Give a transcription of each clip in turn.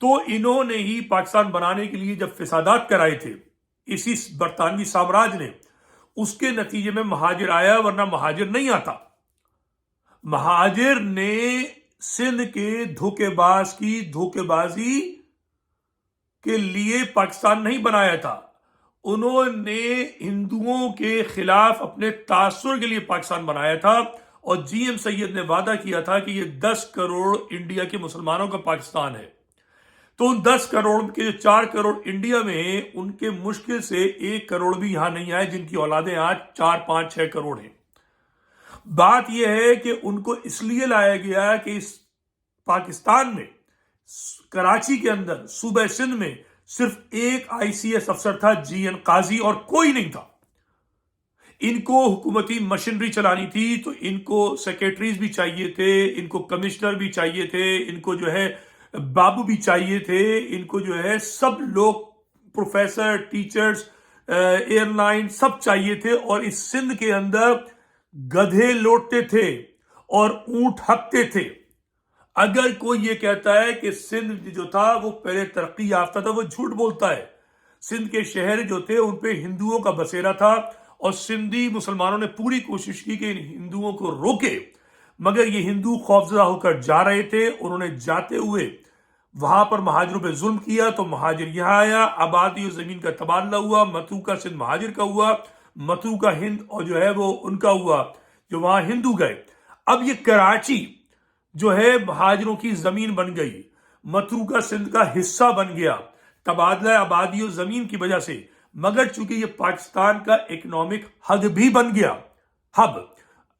تو انہوں نے ہی پاکستان بنانے کے لیے جب فسادات کرائے تھے اسی برطانوی سامراج نے، اس کے نتیجے میں مہاجر آیا، ورنہ مہاجر نہیں آتا۔ مہاجر نے سندھ کے دھوکے باز کی دھوکے بازی کے لیے پاکستان نہیں بنایا تھا، انہوں نے ہندوؤں کے خلاف اپنے تاثر کے لیے پاکستان بنایا تھا، اور جی ایم سید نے وعدہ کیا تھا کہ یہ 10 کروڑ انڈیا کے مسلمانوں کا پاکستان ہے۔ تو ان 10 کروڑ کے جو 4 کروڑ انڈیا میں ہیں، ان کے مشکل سے 1 کروڑ بھی یہاں نہیں آئے، جن کی اولادیں آج 4 5 6 کروڑ ہیں۔ بات یہ ہے کہ ان کو اس لیے لایا گیا کہ اس پاکستان میں کراچی کے اندر صوبہ سندھ میں صرف ایک آئی سی ایس افسر تھا، جی این قاضی، اور کوئی نہیں تھا۔ ان کو حکومتی مشینری چلانی تھی تو ان کو سیکریٹریز بھی چاہیے تھے، ان کو کمشنر بھی چاہیے تھے، ان کو جو ہے بابو بھی چاہیے تھے، ان کو جو ہے سب لوگ پروفیسر، ٹیچرز، ایئر لائن سب چاہیے تھے، اور اس سندھ کے اندر گدھے لوٹتے تھے اور اونٹ ہکتے تھے۔ اگر کوئی یہ کہتا ہے کہ سندھ جو تھا وہ پہلے ترقی یافتہ تھا، وہ جھوٹ بولتا ہے۔ سندھ کے شہر جو تھے ان پہ ہندوؤں کا بسیرا تھا، اور سندھی مسلمانوں نے پوری کوشش کی کہ ان ہندوؤں کو روکے، مگر یہ ہندو خوفزدہ ہو کر جا رہے تھے۔ انہوں نے جاتے ہوئے وہاں پر مہاجروں پہ ظلم کیا، تو مہاجر یہاں آیا، آبادی اور زمین کا تبادلہ ہوا، متروکہ سندھ مہاجر کا ہوا، متروکہ ہند اور جو ہے وہ ان کا ہوا، جو وہاں ہندو گئے۔ اب یہ کراچی جو ہے مہاجروں کی زمین بن گئی، متروکہ سندھ کا حصہ بن گیا تبادلہ آبادی اور زمین کی وجہ سے، مگر چونکہ یہ پاکستان کا اکنامک ہب بھی بن گیا،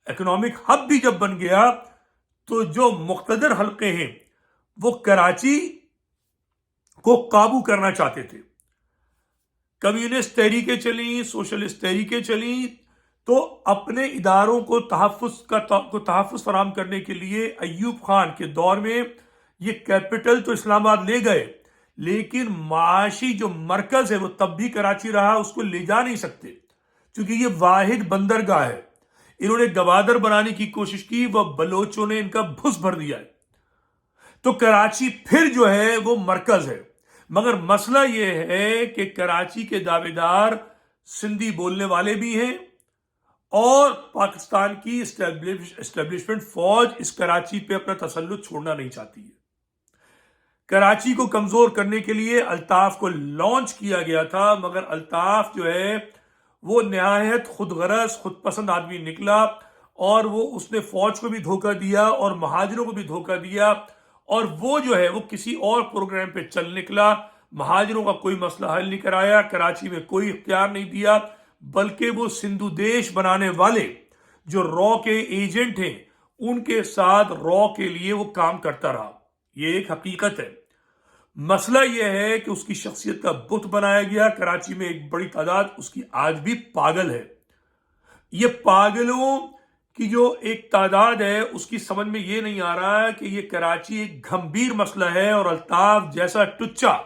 اکنامک ہب بھی جب بن گیا تو جو مقتدر حلقے ہیں وہ کراچی کو قابو کرنا چاہتے تھے۔ کمیونسٹ تحریکیں چلیں، سوشلسٹ تحریکیں چلیں، تو اپنے اداروں کو تحفظ فراہم کرنے کے لیے ایوب خان کے دور میں یہ کیپٹل تو اسلام آباد لے گئے، لیکن معاشی جو مرکز ہے وہ تب بھی کراچی رہا، اس کو لے جا نہیں سکتے کیونکہ یہ واحد بندرگاہ ہے۔ انہوں نے گوادر بنانے کی کوشش کی، وہ بلوچوں نے ان کا بھس بھر دیا ہے، تو کراچی پھر جو ہے وہ مرکز ہے۔ مگر مسئلہ یہ ہے کہ کراچی کے دعوے دار سندھی بولنے والے بھی ہیں، اور پاکستان کی اسٹیبلشمنٹ فوج اس کراچی پہ اپنا تسلط چھوڑنا نہیں چاہتی ہے۔ کراچی کو کمزور کرنے کے لیے الطاف کو لانچ کیا گیا تھا، مگر الطاف جو ہے وہ نہایت خود غرض خود پسند آدمی نکلا، اور اس نے فوج کو بھی دھوکہ دیا اور مہاجروں کو بھی دھوکہ دیا، اور وہ جو ہے وہ کسی اور پروگرام پہ چل نکلا۔ مہاجروں کا کوئی مسئلہ حل نہیں کرایا، کراچی میں کوئی اختیار نہیں دیا، بلکہ وہ سندھو دیش بنانے والے جو رو کے ایجنٹ ہیں ان کے ساتھ رو کے لیے وہ کام کرتا رہا۔ یہ ایک حقیقت ہے۔ مسئلہ یہ ہے کہ اس کی شخصیت کا بت بنایا گیا۔ کراچی میں ایک بڑی تعداد اس کی آج بھی پاگل ہے۔ یہ پاگلوں کی جو ایک تعداد ہے اس کی سمجھ میں یہ نہیں آ رہا کہ یہ کراچی ایک گھمبیر مسئلہ ہے، اور الطاف جیسا ٹچا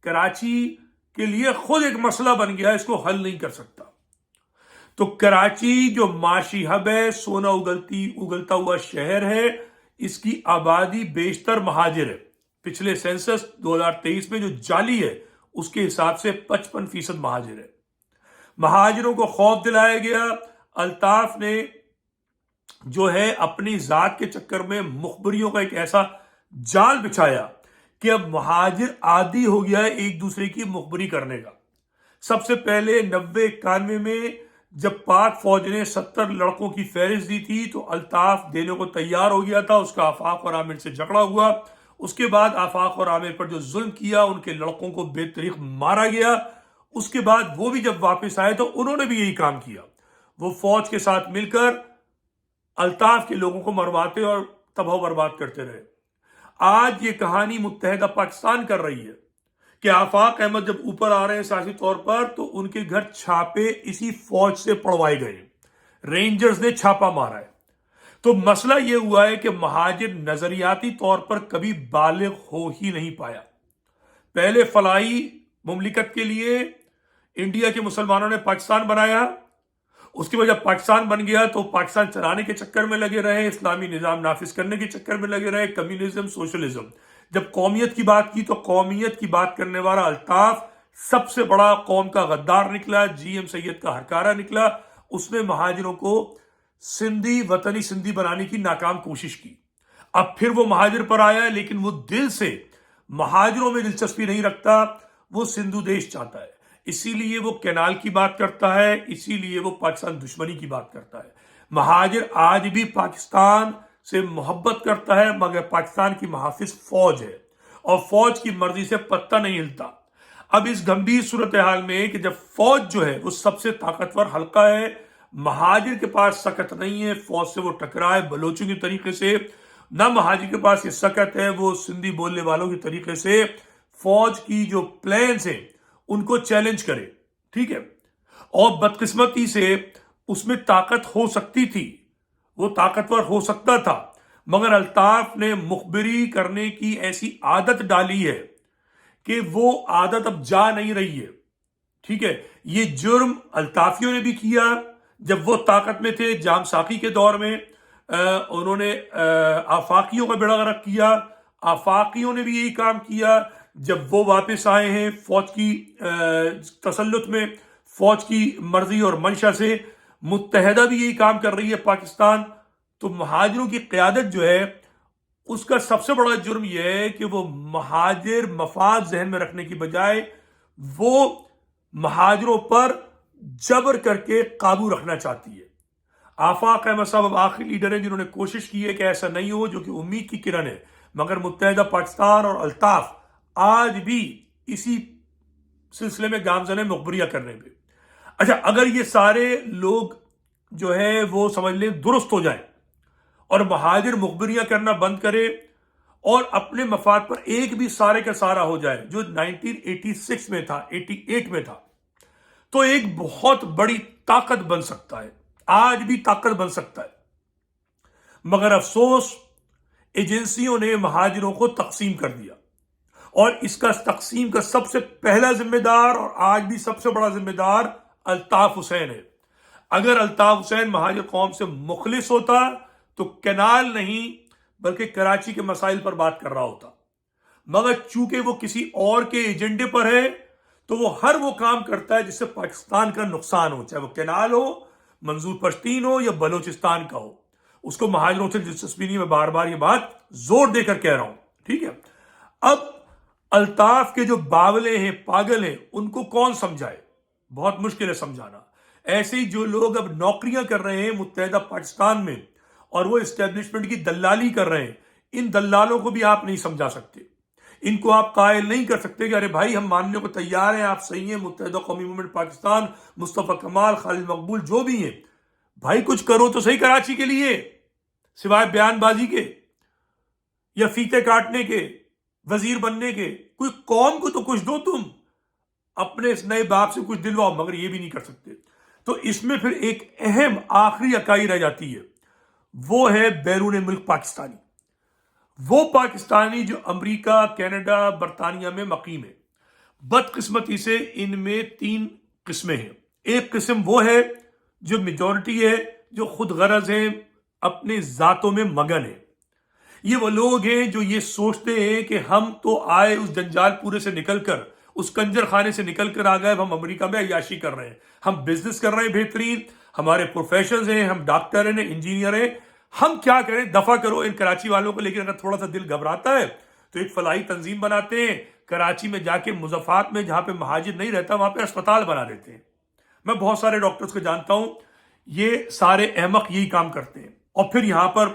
کراچی کے لیے خود ایک مسئلہ بن گیا، اس کو حل نہیں کر سکتا۔ تو کراچی جو معاشی ہب ہے، سونا اگلتا ہوا شہر ہے، اس کی آبادی بیشتر مہاجر ہے۔ پچھلے سینسس 2023 میں جو جعلی ہے اس کے حساب سے 55% مہاجر ہے۔ مہاجروں کو خوف دلایا گیا۔ الطاف نے جو ہے اپنی ذات کے چکر میں مخبریوں کا ایک ایسا جال بچھایا کہ اب مہاجر عادی ہو گیا ہے ایک دوسرے کی مخبری کرنے کا۔ سب سے پہلے 90-91 میں جب پاک فوج نے 70 لڑکوں کی فہرست دی تھی تو الطاف دینے کو تیار ہو گیا تھا، اس کا آفاق اور عامر سے جھگڑا ہوا۔ اس کے بعد آفاق اور عامر پر جو ظلم کیا، ان کے لڑکوں کو بے طریق مارا گیا۔ اس کے بعد وہ بھی جب واپس آئے تو انہوں نے بھی یہی کام کیا، وہ فوج کے ساتھ مل کر الطاف کے لوگوں کو مرواتے اور تباہ و برباد کرتے رہے۔ آج یہ کہانی متحدہ پاکستان کر رہی ہے کہ آفاق احمد جب اوپر آ رہے ہیں سیاسی طور پر تو ان کے گھر چھاپے اسی فوج سے پڑوائے گئے، رینجرز نے چھاپا مارا ہے۔ تو مسئلہ یہ ہوا ہے کہ مہاجر نظریاتی طور پر کبھی بالغ ہو ہی نہیں پایا۔ پہلے فلاحی مملکت کے لیے انڈیا کے مسلمانوں نے پاکستان بنایا، اس کے بعد جب پاکستان بن گیا تو پاکستان چلانے کے چکر میں لگے رہے، اسلامی نظام نافذ کرنے کے چکر میں لگے رہے، کمیونزم، سوشلزم۔ جب قومیت کی بات کی تو قومیت کی بات کرنے والا الطاف سب سے بڑا قوم کا غدار نکلا، جی ایم سید کا ہرکارہ نکلا. اس نے مہاجروں کو سندھی وطنی سندھی بنانے کی ناکام کوشش کی. اب پھر وہ مہاجر پر آیا ہے، لیکن وہ دل سے مہاجروں میں دلچسپی نہیں رکھتا، وہ سندھو دیش چاہتا ہے. اسی لیے وہ کینال کی بات کرتا ہے، اسی لیے وہ پاکستان دشمنی کی بات کرتا ہے. مہاجر آج بھی پاکستان سے محبت کرتا ہے، مگر پاکستان کی محافظ فوج ہے اور فوج کی مرضی سے پتہ نہیں ہلتا. اب اس گمبھیر صورتحال میں کہ جب فوج جو ہے وہ سب سے طاقتور حلقہ ہے، مہاجر کے پاس سکت نہیں ہے فوج سے وہ ٹکرائے بلوچوں کے طریقے سے، نہ مہاجر کے پاس یہ سکت ہے وہ سندھی بولنے والوں کے طریقے سے فوج کی جو پلانز ہیں ان کو چیلنج کرے. ٹھیک ہے، اور بدقسمتی سے اس میں طاقت ہو سکتی تھی، وہ طاقتور ہو سکتا تھا، مگر الطاف نے مخبری کرنے کی ایسی عادت ڈالی ہے کہ وہ عادت اب جا نہیں رہی ہے. ٹھیک ہے، یہ جرم الطافیوں نے بھی کیا جب وہ طاقت میں تھے. جام ساقی کے دور میں انہوں نے آفاقیوں کا بیڑا غرق کیا. آفاقیوں نے بھی یہی کام کیا جب وہ واپس آئے ہیں فوج کی تسلط میں، فوج کی مرضی اور منشا سے. متحدہ بھی یہی کام کر رہی ہے پاکستان. تو مہاجروں کی قیادت جو ہے اس کا سب سے بڑا جرم یہ ہے کہ وہ مہاجر مفاد ذہن میں رکھنے کی بجائے وہ مہاجروں پر جبر کر کے قابو رکھنا چاہتی ہے. آفاق احمد صاحب اب آخری لیڈر ہیں جنہوں نے کوشش کی ہے کہ ایسا نہیں ہو، جو کہ امید کی کرن ہے، مگر متحدہ پاکستان اور الطاف آج بھی اسی سلسلے میں گامزن ہے مخبریاں کرنے پہ. اچھا، اگر یہ سارے لوگ جو ہے وہ سمجھ لیں درست ہو جائیں اور مہاجر مخبریاں کرنا بند کرے اور اپنے مفاد پر ایک بھی سارے کا سارا ہو جائے جو 1986 میں تھا، 88 میں تھا، تو ایک بہت بڑی طاقت بن سکتا ہے، آج بھی طاقت بن سکتا ہے. مگر افسوس ایجنسیوں نے مہاجروں کو تقسیم کر دیا، اور اس کا تقسیم کا سب سے پہلا ذمہ دار اور آج بھی سب سے بڑا ذمہ دار الطاف حسین ہے. اگر الطاف حسین مہاجر قوم سے مخلص ہوتا تو کینال نہیں بلکہ کراچی کے مسائل پر بات کر رہا ہوتا، مگر چونکہ وہ کسی اور کے ایجنڈے پر ہے تو وہ ہر وہ کام کرتا ہے جس سے پاکستان کا نقصان ہو، چاہے وہ کینال ہو، منظور پشتین ہو یا بلوچستان کا ہو. اس کو مہاجروں سے دلچسپی نہیں. میں بار بار یہ بات زور دے کر کہہ رہا ہوں. ٹھیک ہے، اب الطاف کے جو باولے ہیں، پاگل ہیں، ان کو کون سمجھائے؟ بہت مشکل ہے سمجھانا. ایسے ہی جو لوگ اب نوکریاں کر رہے ہیں متحدہ پاکستان میں اور وہ اسٹیبلشمنٹ کی دلالی کر رہے ہیں، ان دلالوں کو بھی آپ نہیں سمجھا سکتے. ان کو آپ قائل نہیں کر سکتے کہ ارے بھائی ہم ماننے کو تیار ہیں، آپ صحیح ہیں، متحدہ قومی موومنٹ پاکستان، مصطفیٰ کمال، خالد مقبول جو بھی ہیں، بھائی کچھ کرو تو صحیح کراچی کے لیے، سوائے بیان بازی کے یا فیتے کاٹنے کے، وزیر بننے کے. کوئی قوم کو تو کچھ دو، تم اپنے اس نئے باپ سے کچھ دلواؤ، مگر یہ بھی نہیں کر سکتے. تو اس میں پھر ایک اہم آخری اکائی رہ جاتی ہے، وہ ہے بیرون ملک پاکستانی. وہ پاکستانی جو امریکہ، کینیڈا، برطانیہ میں مقیم ہے. بدقسمتی سے ان میں 3 قسمیں ہیں. ایک قسم وہ ہے جو میجورٹی ہے، جو خود غرض ہیں، اپنے ذاتوں میں مگن ہے. یہ وہ لوگ ہیں جو یہ سوچتے ہیں کہ ہم تو آئے اس جنجال پورے سے نکل کر، اس کنجر خانے سے نکل کر آ گئے، ہم امریکہ میں عیاشی کر رہے ہیں، ہم بزنس کر رہے ہیں بہترین، ہمارے پروفیشنز ہیں، ہم ڈاکٹر ہیں، انجینئر ہیں، ہم کیا کریں، دفع کرو ان کراچی والوں کو. لیکن اگر تھوڑا سا دل گھبراتا ہے تو ایک فلاحی تنظیم بناتے ہیں، کراچی میں جا کے مضافات میں جہاں پہ مہاجر نہیں رہتا وہاں پہ اسپتال بنا دیتے ہیں. میں بہت سارے ڈاکٹرز کو جانتا ہوں، یہ سارے احمق یہی کام کرتے ہیں، اور پھر یہاں پر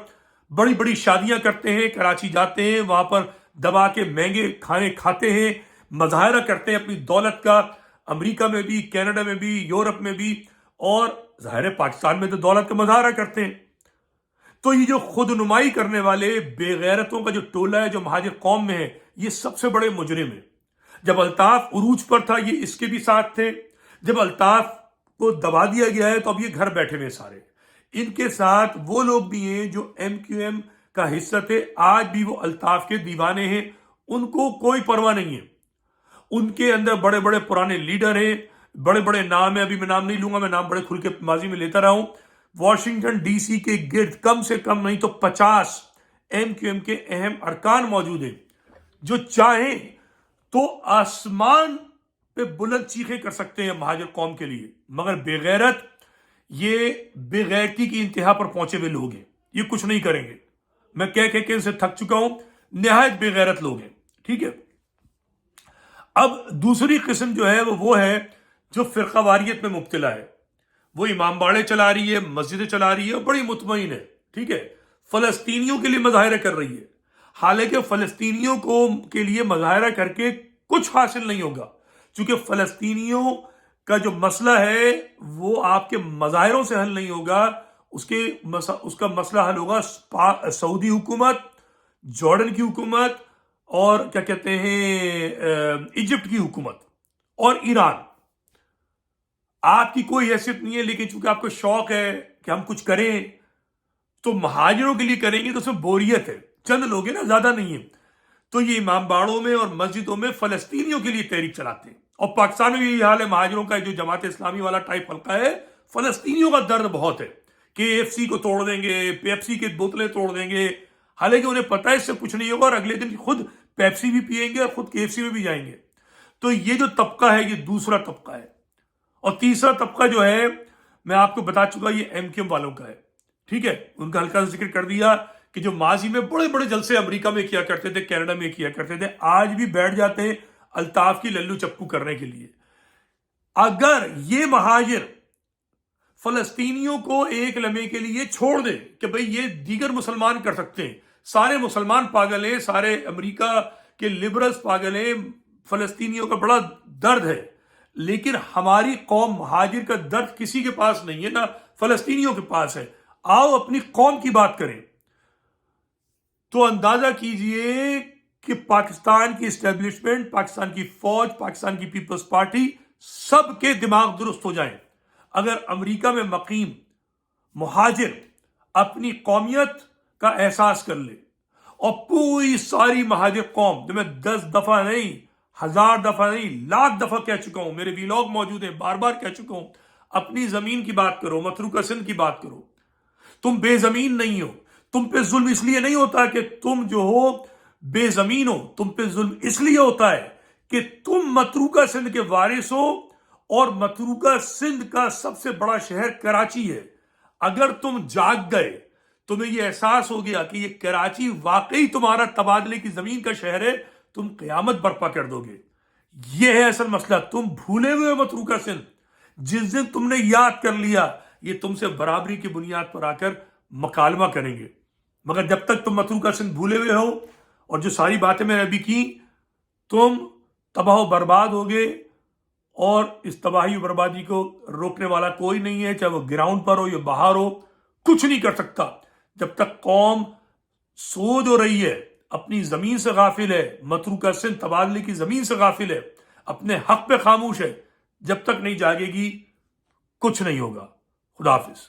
بڑی بڑی شادیاں کرتے ہیں، کراچی جاتے ہیں، وہاں پر دبا کے مہنگے کھانے کھاتے ہیں، مظاہرہ کرتے ہیں اپنی دولت کا، امریکہ میں بھی، کینیڈا میں بھی، یورپ میں بھی، اور ظاہر پاکستان میں تو دولت کا مظاہرہ کرتے ہیں. تو یہ جو خود نمائی کرنے والے بے غیرتوں کا جو ٹولہ ہے جو مہاجر قوم میں ہے، یہ سب سے بڑے مجرم ہیں. جب الطاف عروج پر تھا یہ اس کے بھی ساتھ تھے، جب الطاف کو دبا دیا گیا ہے تو اب یہ گھر بیٹھے ہوئے سارے. ان کے ساتھ وہ لوگ بھی ہیں جو ایم کیو ایم کا حصہ تھے، آج بھی وہ الطاف کے دیوانے ہیں، ان کو کوئی پرواہ نہیں ہے. ان کے اندر بڑے بڑے پرانے لیڈر ہیں، بڑے بڑے نام ہیں، ابھی میں نام نہیں لوں گا، میں نام بڑے کھل کے ماضی میں لیتا رہا ہوں. واشنگٹن ڈی سی کے گرد کم سے کم نہیں تو 50 ایم کیو ایم کے اہم ارکان موجود ہیں جو چاہیں تو آسمان پہ بلند چیخیں کر سکتے ہیں مہاجر قوم کے لیے، مگر بے غیرت، یہ بے غیرتی کی انتہا پر پہنچے ہوئے لوگ ہیں، یہ کچھ نہیں کریں گے. میں کہہ کہ ان سے تھک چکا ہوں، نہایت بے غیرت لوگ ہیں. ٹھیک ہے. اب دوسری قسم جو ہے وہ ہے جو فرقہ واریت میں مبتلا ہے. وہ امام باڑے چلا رہی ہے، مسجدیں چلا رہی ہے، بڑی مطمئن ہے. ٹھیک ہے. فلسطینیوں کے لیے مظاہرے کر رہی ہے، حالانکہ فلسطینیوں کے لیے مظاہرہ کر کے کچھ حاصل نہیں ہوگا، چونکہ فلسطینیوں کا جو مسئلہ ہے وہ آپ کے مظاہروں سے حل نہیں ہوگا. اس کا مسئلہ حل ہوگا سعودی حکومت، جارڈن کی حکومت، اور کیا کہتے ہیں ایجپٹ کی حکومت اور ایران. آپ کی کوئی حیثیت نہیں ہے، لیکن چونکہ آپ کو شوق ہے کہ ہم کچھ کریں تو مہاجروں کے لیے کریں گے، تو اس میں بوریت ہے، چند لوگ ہیں نا، زیادہ نہیں ہیں. تو یہ امام باڑوں میں اور مسجدوں میں فلسطینیوں کے لیے تحریک چلاتے ہیں. اور پاکستان میں بھی یہ حال ہے، مہاجروں کا جو جماعت اسلامی والا ٹائپ حلقہ ہے، فلسطینیوں کا درد بہت ہے کہ KFC کو توڑ دیں گے، پیپسی کی بوتلیں توڑ دیں گے، حالانکہ انہیں پتہ ہے اس سے کچھ نہیں ہوگا، اور اگلے دن خود پیپسی بھی پئیں گے اور خود KFC میں بھی جائیں گے. تو یہ جو طبقہ ہے یہ دوسرا طبقہ ہے. اور تیسرا طبقہ جو ہے میں آپ کو بتا چکا، یہ MKM والوں کا ہے. ٹھیک ہے. ان کا ہلکا ذکر کر دیا کہ جو ماضی میں بڑے بڑے جلسے امریکہ میں کیا کرتے تھے، کینیڈا میں کیا کرتے تھے، آج بھی بیٹھ جاتے ہیں الطاف کی للو چپو کرنے کے لیے. اگر یہ مہاجر فلسطینیوں کو ایک لمحے کے لیے چھوڑ دے کہ بھئی یہ دیگر مسلمان کر سکتے ہیں، سارے مسلمان پاگل ہیں، سارے امریکہ کے لبرلز پاگل ہیں، فلسطینیوں کا بڑا درد ہے، لیکن ہماری قوم مہاجر کا درد کسی کے پاس نہیں ہے، نہ فلسطینیوں کے پاس ہے، آؤ اپنی قوم کی بات کریں. تو اندازہ کیجئے کہ پاکستان کی اسٹیبلشمنٹ، پاکستان کی فوج، پاکستان کی پیپلز پارٹی، سب کے دماغ درست ہو جائیں اگر امریکہ میں مقیم مہاجر اپنی قومیت کا احساس کر لے، اور پوری ساری مہاجر قوم، جو میں 10 دفعہ نہیں، 1000 دفعہ نہیں، لاکھ دفعہ کہہ چکا ہوں، میرے ویلاگ موجود ہیں، بار بار کہہ چکا ہوں، اپنی زمین کی بات کرو، متروکہ سندھ کی بات کرو. تم بے زمین نہیں ہو. تم پہ ظلم اس لیے نہیں ہوتا کہ تم جو ہو بے زمین ہو، تم پہ ظلم اس لیے ہوتا ہے کہ تم متروکہ سندھ کے وارث ہو، اور متروکہ سندھ کا سب سے بڑا شہر کراچی ہے. اگر تم جاگ گئے، تمہیں یہ احساس ہو گیا کہ یہ کراچی واقعی تمہارا تبادلے کی زمین کا شہر ہے، تم قیامت برپا کر دو گے. یہ ہے اصل مسئلہ. تم بھولے ہوئے متروکہ سندھ. جس دن تم نے یاد کر لیا، یہ تم سے برابری کی بنیاد پر آ کر مکالمہ کریں گے. مگر جب تک تم متروکہ سندھ بھولے ہوئے ہو، اور جو ساری باتیں میں نے ابھی کی، تم تباہ و برباد ہوگے. اور اس تباہی و بربادی کو روکنے والا کوئی نہیں ہے، چاہے وہ گراؤنڈ پر ہو یا باہر ہو، کچھ نہیں کر سکتا. جب تک قوم سو جو رہی ہے، اپنی زمین سے غافل ہے، متروکہ سندھ تبادلے کی زمین سے غافل ہے، اپنے حق پہ خاموش ہے، جب تک نہیں جاگے گی کچھ نہیں ہوگا. خدا حافظ.